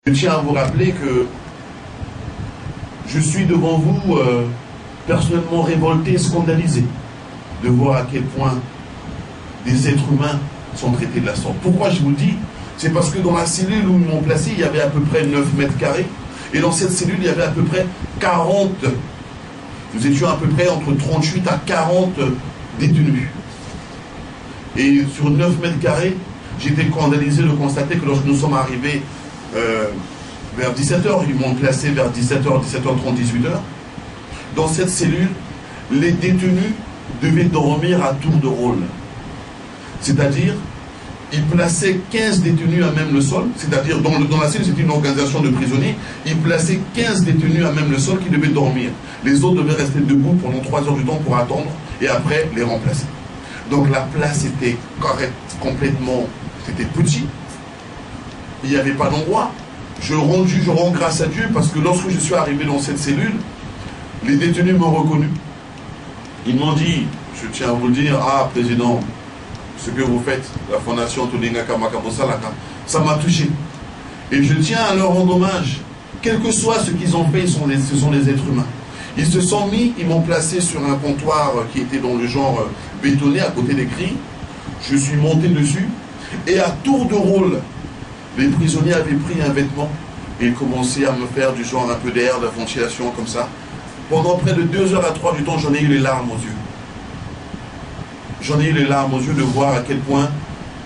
Je tiens à vous rappeler que je suis devant vous personnellement révolté, scandalisé de voir à quel point des êtres humains sont traités de la sorte. Pourquoi je vous le dis? C'est parce que dans la cellule où ils m'ont placé, il y avait à peu près 9 mètres carrés. Et dans cette cellule, il y avait à peu près 40. Nous étions à peu près entre 38 à 40 détenus. Et sur 9 mètres carrés, j'étais scandalisé de constater que lorsque nous sommes arrivés vers 17h, ils m'ont placé vers 17h, 17h30, 18h. Dans cette cellule, les détenus devaient dormir à tour de rôle. C'est-à-dire, ils plaçaient 15 détenus à même le sol, c'est-à-dire dans la cellule, c'était une organisation de prisonniers, ils plaçaient 15 détenus à même le sol qui devaient dormir. Les autres devaient rester debout pendant 3 heures du temps pour attendre et après les remplacer. Donc la place était complètement, c'était petit, il n'y avait pas d'endroit. Je rends grâce à Dieu parce que lorsque je suis arrivé dans cette cellule, les détenus m'ont reconnu. Ils m'ont dit, je tiens à vous le dire, ah président, ce que vous faites, la fondation Tolinga Kamakabosalaka, ça m'a touché. Et je tiens à leur rendre hommage. Quel que soit ce qu'ils ont fait, ce sont des êtres humains. Ils se sont mis, ils m'ont placé sur un comptoir qui était dans le genre bétonné à côté des grilles. Je suis monté dessus et à tour de rôle, les prisonniers avaient pris un vêtement et ils commençaient à me faire du genre un peu d'air, de la ventilation comme ça. Pendant près de 2 heures à 3 du temps, j'en ai eu les larmes aux yeux. J'en ai eu les larmes aux yeux de voir à quel point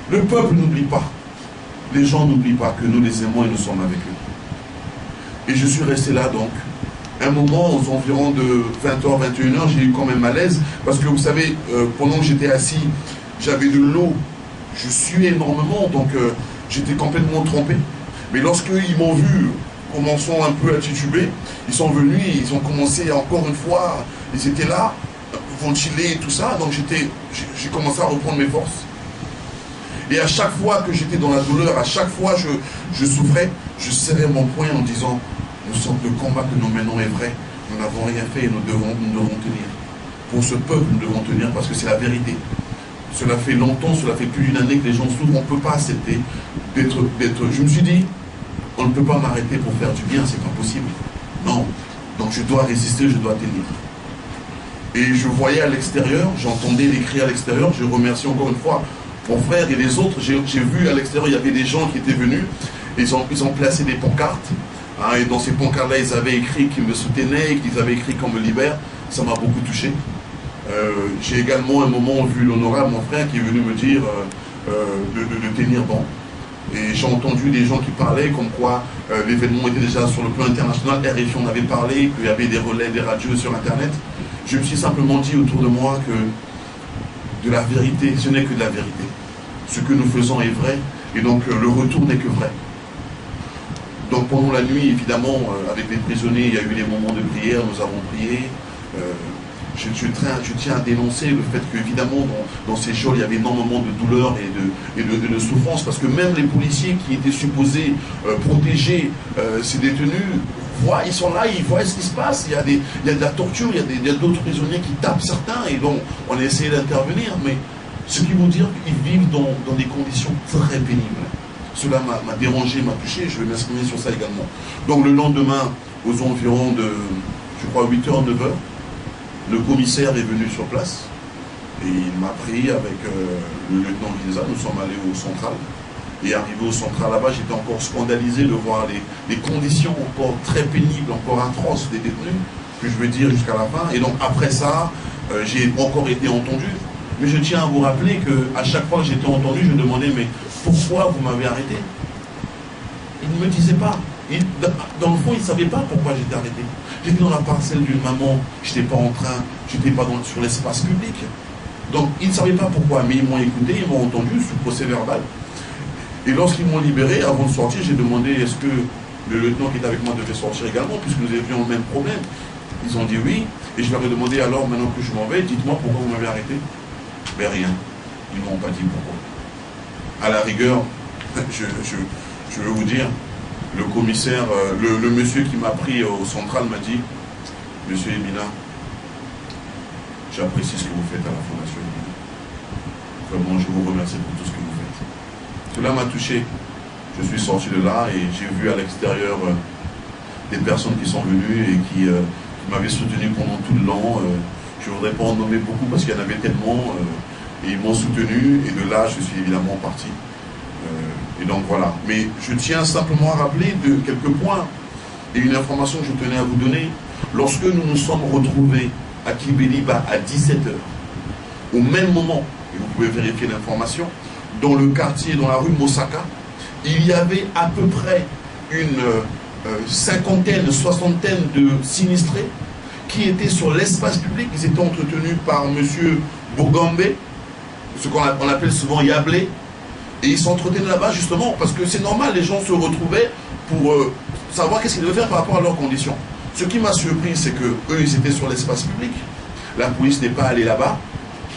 le peuple n'oublie pas. Les gens n'oublient pas que nous les aimons et nous sommes avec eux. Et je suis resté là donc. Un moment, aux environs de 20h, 21h, j'ai eu quand même malaise. Parce que vous savez, pendant que j'étais assis, j'avais de l'eau. Je suais énormément, donc j'étais complètement trempé. Mais lorsqu'ils m'ont vu commençant un peu à tituber, ils sont venus et ils ont commencé encore une fois, ils étaient là, ventilés et tout ça. Donc j'ai commencé à reprendre mes forces. Et à chaque fois que j'étais dans la douleur, à chaque fois je souffrais, je serrais mon poing en disant, le combat que nous menons est vrai, nous n'avons rien fait et nous devons tenir. Pour ce peuple, nous devons tenir parce que c'est la vérité. Cela fait longtemps, cela fait plus d'une année que les gens souffrent, on ne peut pas accepter d'être... Je me suis dit, on ne peut pas m'arrêter pour faire du bien, c'est pas possible. Non, donc je dois résister, je dois tenir. Et je voyais à l'extérieur, j'entendais les cris à l'extérieur, je remercie encore une fois mon frère et les autres, j'ai vu à l'extérieur, il y avait des gens qui étaient venus, ils ont placé des pancartes, hein, et dans ces pancartes-là, ils avaient écrit qu'ils me soutenaient, qu'ils avaient écrit qu'on me libère, ça m'a beaucoup touché. J'ai également un moment vu l'honorable, mon frère, qui est venu me dire de tenir bon. Et j'ai entendu des gens qui parlaient comme quoi l'événement était déjà sur le plan international, RFI en avait parlé, qu'il y avait des relais, des radios sur Internet. Je me suis simplement dit autour de moi que de la vérité, ce n'est que de la vérité. Ce que nous faisons est vrai, et donc le retour n'est que vrai. Donc pendant la nuit, évidemment, avec les prisonniers, il y a eu des moments de prière, nous avons prié. Je tiens à dénoncer le fait qu'évidemment, dans ces jours, il y avait énormément de douleur et de souffrance, parce que même les policiers qui étaient supposés protéger ces détenus, ils sont là, ils voient ce qui se passe, il y a de la torture, il y a d'autres prisonniers qui tapent certains, et donc on a essayé d'intervenir, mais ce qui veut dire qu'ils vivent dans des conditions très pénibles. Cela m'a dérangé, m'a touché, je vais m'exprimer sur ça également. Donc le lendemain, aux environs de, je crois, 8h, 9h, le commissaire est venu sur place et il m'a pris avec le lieutenant Ginza. Nous sommes allés au central. Et arrivé au central là-bas, j'étais encore scandalisé de voir les conditions encore très pénibles, encore atroces des détenus, que je veux dire jusqu'à la fin. Et donc après ça, j'ai encore été entendu. Mais je tiens à vous rappeler qu'à chaque fois que j'étais entendu, je demandais, mais pourquoi vous m'avez arrêté? Il ne me disait pas. Dans le fond, il ne savait pas pourquoi j'étais arrêté. J'étais dans la parcelle d'une maman, je n'étais pas en train, je n'étais pas sur l'espace public. Donc, ils ne savaient pas pourquoi, mais ils m'ont écouté, ils m'ont entendu sous procès verbal. Et lorsqu'ils m'ont libéré, avant de sortir, j'ai demandé est-ce que le lieutenant qui était avec moi devait sortir également, puisque nous avions le même problème. Ils ont dit oui, et je leur ai demandé alors, maintenant que je m'en vais, dites-moi pourquoi vous m'avez arrêté. Mais rien, ils ne m'ont pas dit pourquoi. À la rigueur, je veux vous dire, le commissaire, le monsieur qui m'a pris au central m'a dit, monsieur Emina, j'apprécie ce que vous faites à la Fondation Emina. Vraiment, je vous remercie pour tout ce que vous faites. Cela m'a touché. Je suis sorti de là et j'ai vu à l'extérieur des personnes qui sont venues et qui m'avaient soutenu pendant tout le long. Je ne voudrais pas en nommer beaucoup parce qu'il y en avait tellement. Et ils m'ont soutenu et de là, je suis évidemment parti. Et donc voilà. Mais je tiens simplement à rappeler quelques points et une information que je tenais à vous donner. Lorsque nous nous sommes retrouvés à Kibeliba à 17h, au même moment, et vous pouvez vérifier l'information, dans le quartier, dans la rue Mosaka, il y avait à peu près une cinquantaine, soixantaine de sinistrés qui étaient sur l'espace public. Ils étaient entretenus par M. Bourgambe, ce qu'on appelle souvent Yablé, et ils s'entretenaient là-bas justement parce que c'est normal, les gens se retrouvaient pour savoir qu'est-ce qu'ils devaient faire par rapport à leurs conditions. Ce qui m'a surpris, c'est qu'eux, ils étaient sur l'espace public. La police n'est pas allée là-bas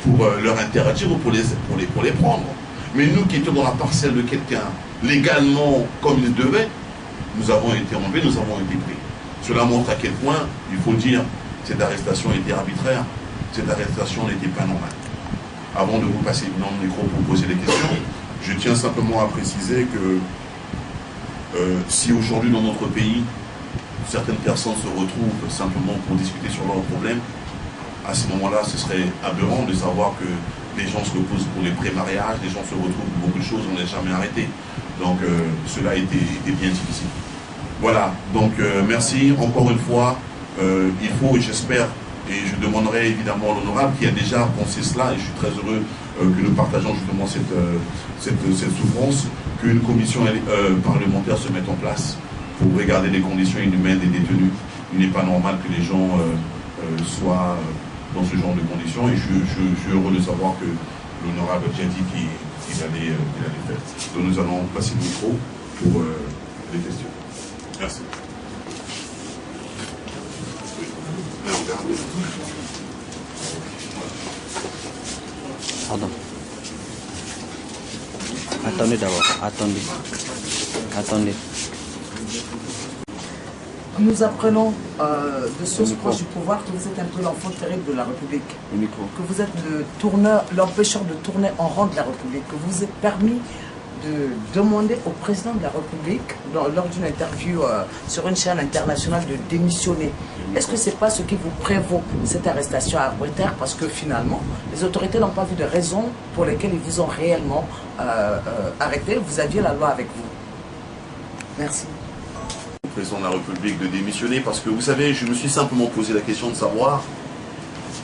pour leur interdire ou pour les prendre. Mais nous qui étions dans la parcelle de quelqu'un, légalement comme il devait, nous avons été enlevés, nous avons été pris. Cela montre à quel point, il faut dire, cette arrestation était arbitraire, cette arrestation n'était pas normale. Avant de vous passer dans le micro pour poser des questions, je tiens simplement à préciser que si aujourd'hui dans notre pays, certaines personnes se retrouvent simplement pour discuter sur leurs problèmes, à ce moment-là, ce serait aberrant de savoir que les gens se reposent pour les pré-mariages, les gens se retrouvent pour beaucoup de choses, on n'est jamais arrêté. Donc cela a été bien difficile. Voilà, donc merci encore une fois. Il faut, j'espère, et je demanderai évidemment à l'honorable qui a déjà pensé cela, et je suis très heureux que nous partageons justement cette souffrance, qu'une commission parlementaire se mette en place pour regarder les conditions inhumaines des détenus. Il n'est pas normal que les gens soient dans ce genre de conditions, et je suis heureux de savoir que l'honorable a dit qu'il allait faire. Donc nous allons passer le micro pour les questions. Merci. Pardon. Attendez d'abord, attendez. Nous apprenons de sources proches du pouvoir que vous êtes un peu l'enfant terrible de la République. Que vous êtes l'empêcheur de tourner en rang de la République. Que vous êtes permis de demander au président de la République, lors d'une interview sur une chaîne internationale, de démissionner. Est-ce que ce n'est pas ce qui vous prévaut, cette arrestation arbitraire, parce que finalement, les autorités n'ont pas vu de raison pour lesquelles ils vous ont réellement arrêté. Vous aviez la loi avec vous. Merci. Au président de la République de démissionner, parce que vous savez, je me suis simplement posé la question de savoir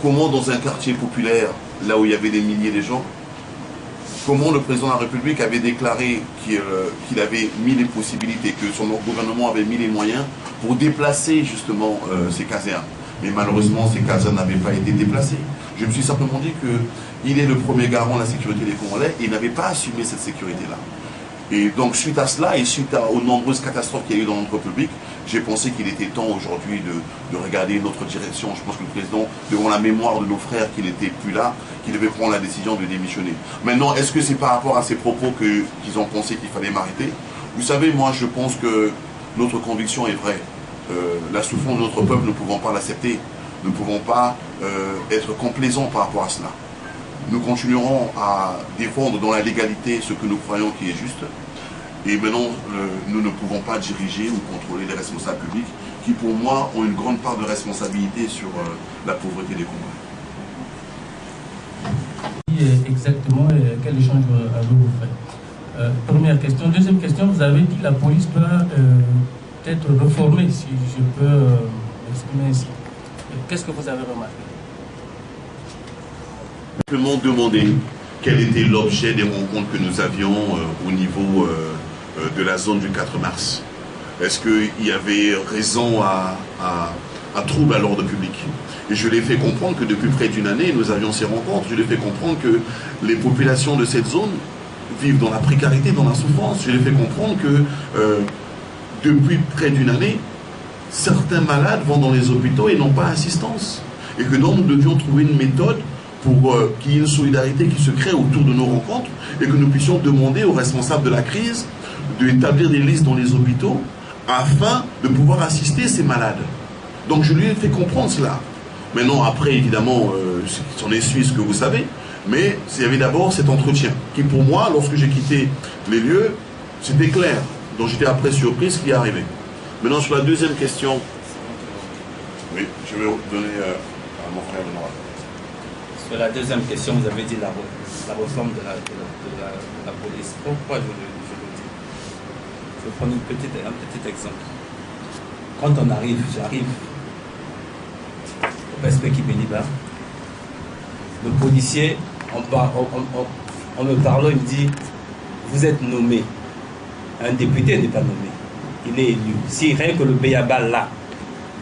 comment dans un quartier populaire, là où il y avait des milliers de gens, comment le président de la République avait déclaré qu'il avait mis les possibilités, que son gouvernement avait mis les moyens pour déplacer justement ces casernes. Mais malheureusement, ces casernes n'avaient pas été déplacées. Je me suis simplement dit qu'il est le premier garant de la sécurité des Congolais et il n'avait pas assumé cette sécurité-là. Et donc, suite à cela et suite aux nombreuses catastrophes qu'il y a eu dans notre République, j'ai pensé qu'il était temps aujourd'hui de regarder notre direction. Je pense que le président, devant la mémoire de nos frères qui n'étaient plus là, qu'il devait prendre la décision de démissionner. Maintenant, est-ce que c'est par rapport à ces propos qu'ils ont pensé qu'il fallait m'arrêter? Vous savez, moi, je pense que notre conviction est vraie. La souffrance de notre peuple, nous ne pouvons pas l'accepter. Nous ne pouvons pas être complaisants par rapport à cela. Nous continuerons à défendre dans la légalité ce que nous croyons qui est juste. Et maintenant, nous ne pouvons pas diriger ou contrôler les responsables publics qui, pour moi, ont une grande part de responsabilité sur la pauvreté des Congolais. Exactement, quel échange avez-vous fait? Première question. Deuxième question, vous avez dit que la police doit être reformée, si je peux m'exprimer ainsi. Qu'est-ce que vous avez remarqué? Simplement demander quel était l'objet des rencontres que nous avions au niveau de la zone du 4 mars. Est-ce qu'il y avait raison à trouble à l'ordre public? Et je l'ai fait comprendre que depuis près d'une année, nous avions ces rencontres. Je l'ai fait comprendre que les populations de cette zone vivent dans la précarité, dans la souffrance. Je l'ai fait comprendre que depuis près d'une année, certains malades vont dans les hôpitaux et n'ont pas assistance. Et que donc nous devions trouver une méthode pour qu'il y ait une solidarité qui se crée autour de nos rencontres et que nous puissions demander aux responsables de la crise d'établir des listes dans les hôpitaux afin de pouvoir assister ces malades. Donc je lui ai fait comprendre cela. Maintenant, après, évidemment, c'en est suisse que vous savez, mais il y avait d'abord cet entretien qui, pour moi, lorsque j'ai quitté les lieux, C'était clair. Donc j'étais après surpris ce qui est arrivé. Maintenant, sur la deuxième question, oui, je vais donner à mon frère Benoît. Sur la deuxième question, vous avez dit la réforme de la police. Pourquoi je le dis? Je vais prendre un petit exemple. Quand j'arrive au PSP Kibeliba, le policier, en me parlant, il me dit, vous êtes nommé. Un député n'est pas nommé. Il est élu. Si rien que le Béaba là,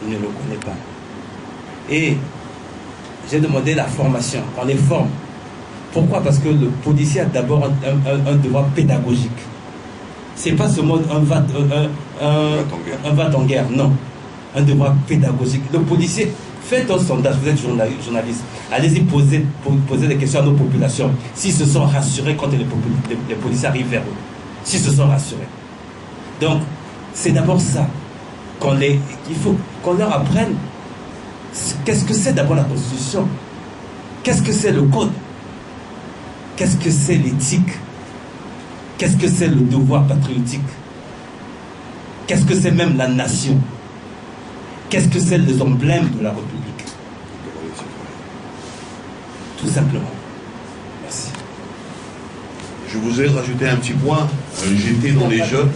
il ne le connaît pas. Et j'ai demandé la formation. On les forme. Pourquoi? Parce que le policier a d'abord un devoir pédagogique. C'est pas seulement un va en guerre, non. Un devoir pédagogique. Le policier, faites un sondage, vous êtes journaliste. Allez-y poser des questions à nos populations. S'ils se sont rassurés quand les policiers arrivent vers eux. S'ils se sont rassurés. Donc, c'est d'abord ça. Il faut qu'on leur apprenne qu'est-ce que c'est d'abord la Constitution. Qu'est-ce que c'est le code. Qu'est-ce que c'est l'éthique. Qu'est-ce que c'est le devoir patriotique. Qu'est-ce que c'est même la nation. Qu'est-ce que c'est les emblèmes de la République. Tout simplement. Merci. Je vous ai rajouté un petit point. J'étais dans les jeunes.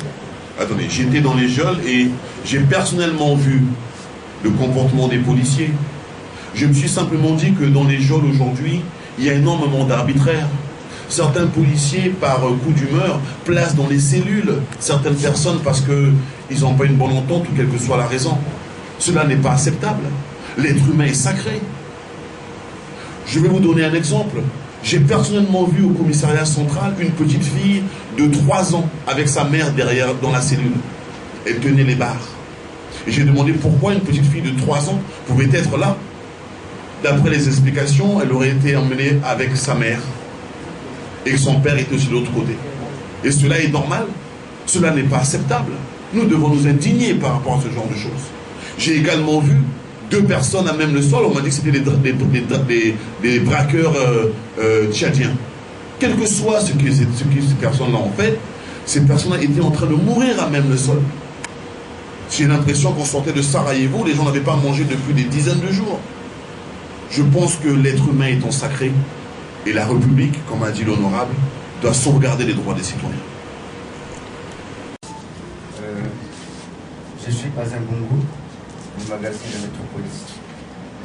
Attendez, j'étais dans les geôles et j'ai personnellement vu le comportement des policiers. Je me suis simplement dit que dans les geôles aujourd'hui, il y a énormément d'arbitraire. Certains policiers, par coup d'humeur, placent dans les cellules certaines personnes parce qu'ils n'ont pas une bonne entente ou quelle que soit la raison. Cela n'est pas acceptable. L'être humain est sacré. Je vais vous donner un exemple. J'ai personnellement vu au commissariat central une petite fille de 3 ans avec sa mère derrière dans la cellule. Elle tenait les barres. Et j'ai demandé pourquoi une petite fille de 3 ans pouvait être là. D'après les explications, elle aurait été emmenée avec sa mère. Et que son père était aussi de l'autre côté. Et cela est normal. Cela n'est pas acceptable. Nous devons nous indigner par rapport à ce genre de choses. J'ai également vu 2 personnes à même le sol. On m'a dit que c'était des braqueurs tchadiens. Quel que soit ce que ces personnes-là ont fait, ces personnes-là étaient en train de mourir à même le sol. J'ai l'impression qu'on sortait de Sarajevo, les gens n'avaient pas mangé depuis des dizaines de jours. Je pense que l'être humain étant sacré, et la République, comme a dit l'honorable, doit sauvegarder les droits des citoyens. Je suis Bazin Gungu, du magazine de Métropolis.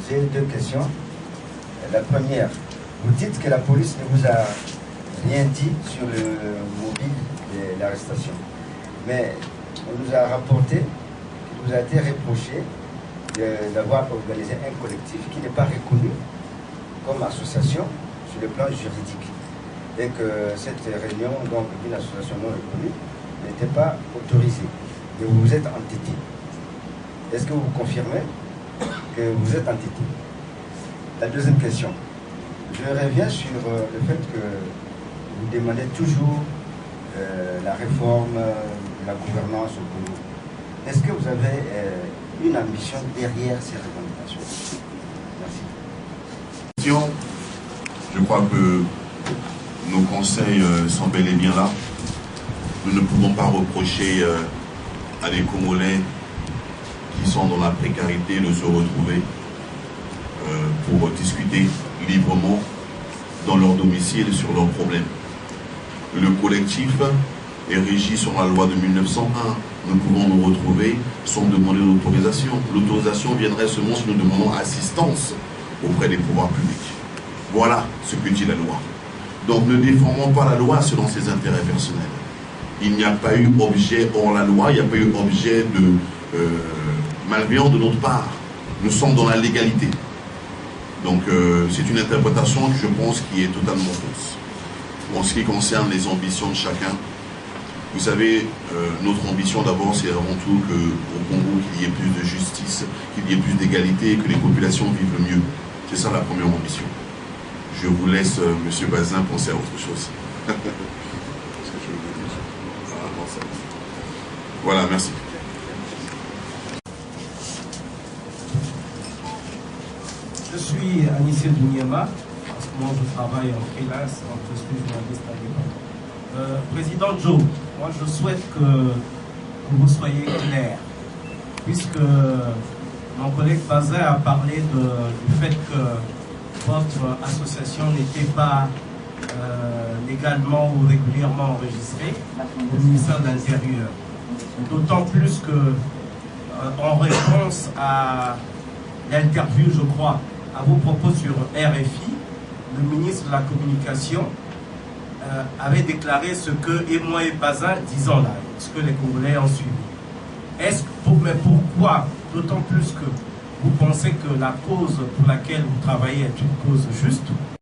J'ai 2 questions. La première, vous dites que la police ne vous a rien dit sur le mobile de l'arrestation. Mais on nous a rapporté qu'il vous a été reproché d'avoir organisé un collectif qui n'est pas reconnu comme association sur le plan juridique. Et que cette réunion, donc d'une association non reconnue, n'était pas autorisée. Et vous vous êtes entêté. Est-ce que vous confirmez que vous êtes entêté? La deuxième question. Je reviens sur le fait que vous demandez toujours la réforme de la gouvernance au Congo. Est-ce que vous avez une ambition derrière ces revendications? Merci. Je crois que nos conseils sont bel et bien là. Nous ne pouvons pas reprocher à des Congolais qui sont dans la précarité de se retrouver pour discuter librement dans leur domicile et sur leurs problèmes. Le collectif est régi sur la loi de 1901. Nous pouvons nous retrouver sans demander l'autorisation. L'autorisation viendrait seulement si nous demandons assistance auprès des pouvoirs publics. Voilà ce que dit la loi. Donc ne déformons pas la loi selon ses intérêts personnels. Il n'y a pas eu objet hors la loi, il n'y a pas eu objet de malveillant de notre part. Nous sommes dans la légalité. Donc c'est une interprétation que je pense qui est totalement fausse. En ce qui concerne les ambitions de chacun, vous savez, notre ambition d'abord c'est avant tout qu'au Congo qu'il y ait plus de justice, qu'il y ait plus d'égalité et que les populations vivent le mieux. C'est ça la première ambition. Je vous laisse, M. Bazin, penser à autre chose. Voilà, merci. Je suis Anissé Douniema. En ce moment, je travaille en freelance, je suis journaliste indépendant. Président Joe, moi je souhaite que vous soyez clair, puisque mon collègue Bazin a parlé du fait que votre association n'était pas légalement ou régulièrement enregistrée au ministère de l'Intérieur. D'autant plus que, en réponse à l'interview, je crois, à vos propos sur RFI, le ministre de la Communication avait déclaré ce que moi et Bazin disons là, ce que les Congolais ont suivi. Mais pourquoi, d'autant plus que vous pensez que la cause pour laquelle vous travaillez est une cause juste,